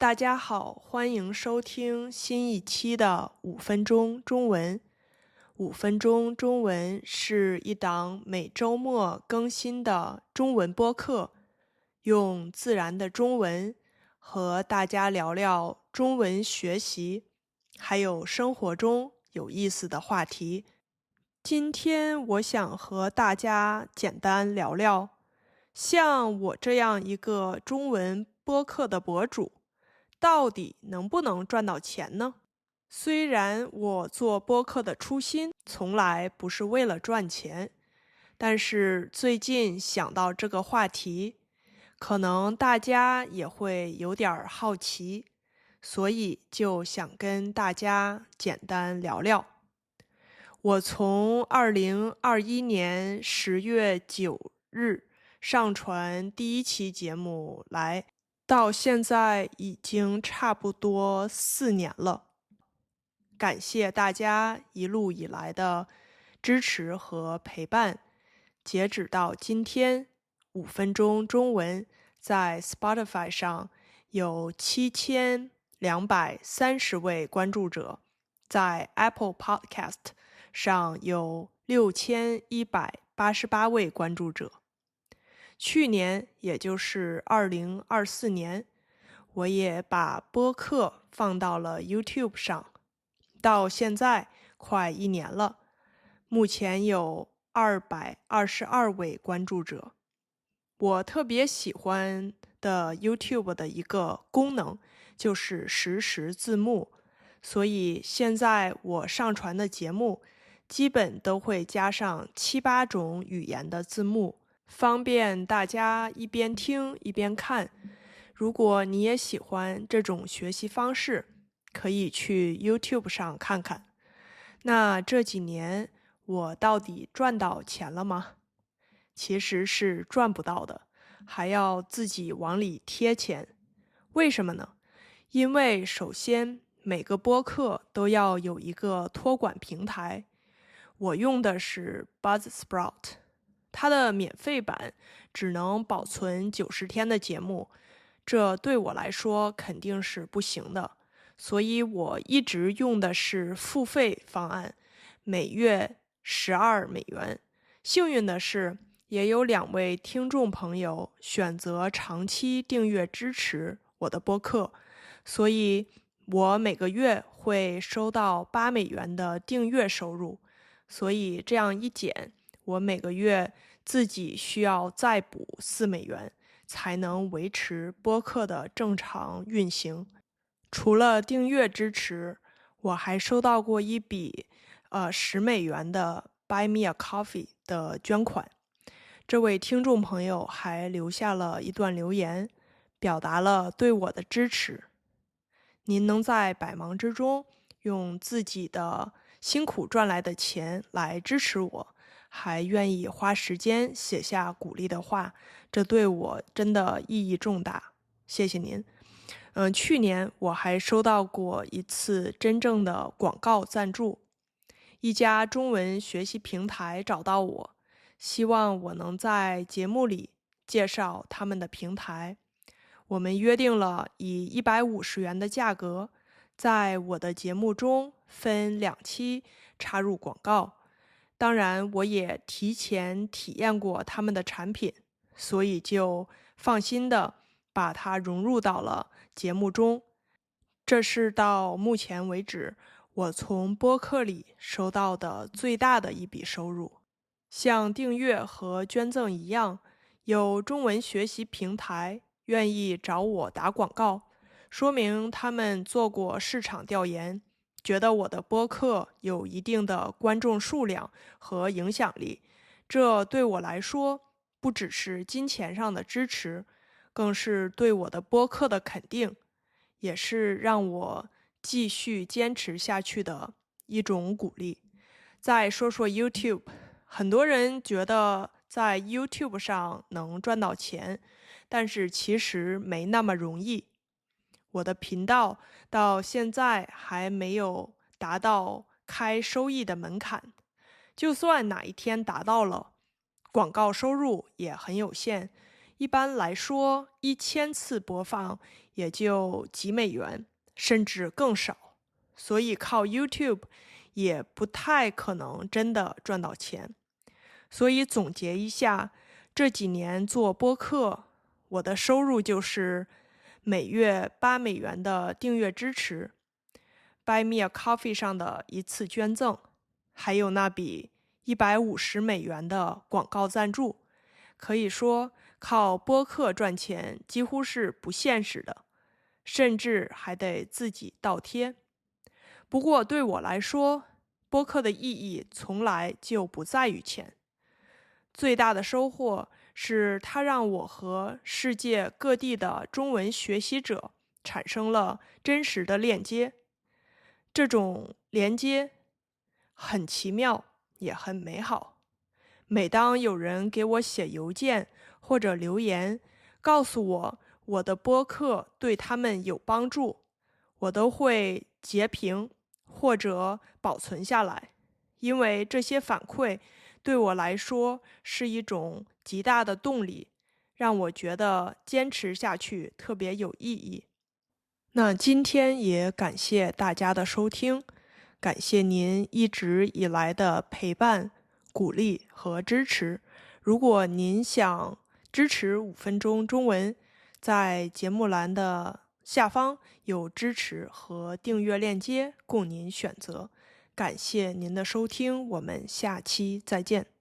大家好，欢迎收听新一期的5分钟中文。5分钟中文是一档每周末更新的中文播客，用自然的中文和大家聊聊中文学习，还有生活中有意思的话题。今天我想和大家简单聊聊，像我这样一个中文播客的博主，到底能不能赚到钱呢？虽然我做播客的初心从来不是为了赚钱，但是最近想到这个话题，可能大家也会有点好奇，所以就想跟大家简单聊聊。我从2021年10月9日上传第一期节目来，到现在已经差不多4年了。感谢大家一路以来的支持和陪伴。截止到今天，5分钟中文在 Spotify 上有7230位关注者，在 Apple Podcast 上有6188位关注者。去年，也就是2024年，我也把播客放到了 YouTube 上，到现在快1年了，目前有222位关注者。我特别喜欢的 YouTube 的一个功能就是实时字幕，所以现在我上传的节目基本都会加上7、8种语言的字幕，方便大家一边听一边看。如果你也喜欢这种学习方式，可以去 YouTube 上看看。那这几年我到底赚到钱了吗？其实是赚不到的，还要自己往里贴钱。为什么呢？因为首先每个播客都要有一个托管平台，我用的是 Buzzsprout， 它的免费版只能保存90天的节目，这对我来说肯定是不行的，所以我一直用的是付费方案，每月12美元。幸运的是，也有2位听众朋友选择长期订阅支持我的播客，所以我每个月会收到8美元的订阅收入，所以这样一减，我每个月自己需要再补4美元，才能维持播客的正常运行。除了订阅支持，我还收到过一笔10美元的 Buy Me a Coffee 的捐款。这位听众朋友还留下了一段留言，表达了对我的支持。您能在百忙之中用自己的辛苦赚来的钱来支持我，还愿意花时间写下鼓励的话，这对我真的意义重大，谢谢您。去年我还收到过一次真正的广告赞助，一家中文学习平台找到我，希望我能在节目里介绍他们的平台。我们约定了以150元的价格，在我的节目中分2期插入广告。当然，我也提前体验过他们的产品，所以就放心的把它融入到了节目中。这是到目前为止我从播客里收到的最大的一笔收入。像订阅和捐赠一样，有中文学习平台愿意找我打广告，说明他们做过市场调研，觉得我的播客有一定的观众数量和影响力。这对我来说，不只是金钱上的支持，更是对我的播客的肯定，也是让我继续坚持下去的一种鼓励。再说说 YouTube， 很多人觉得在 YouTube 上能赚到钱，但是其实没那么容易。我的频道到现在还没有达到开收益的门槛，就算哪一天达到了，广告收入也很有限。一般来说，1000次播放也就几美元，甚至更少，所以靠 YouTube 也不太可能真的赚到钱。所以总结一下，这几年做播客，我的收入就是每月8美元的订阅支持， Buy Me a Coffee 上的一次捐赠，还有那笔150美元的广告赞助。可以说靠播客赚钱几乎是不现实的，甚至还得自己倒贴。不过对我来说，播客的意义从来就不在于钱。最大的收获是它让我和世界各地的中文学习者产生了真实的链接。这种连接很奇妙，也很美好。每当有人给我写邮件或者留言，告诉我的播客对他们有帮助，我都会截屏或者保存下来，因为这些反馈对我来说是一种极大的动力，让我觉得坚持下去特别有意义。那今天也感谢大家的收听，感谢您一直以来的陪伴、鼓励和支持。如果您想支持5分钟中文，在节目栏的下方有支持和订阅链接供您选择。感谢您的收听，我们下期再见。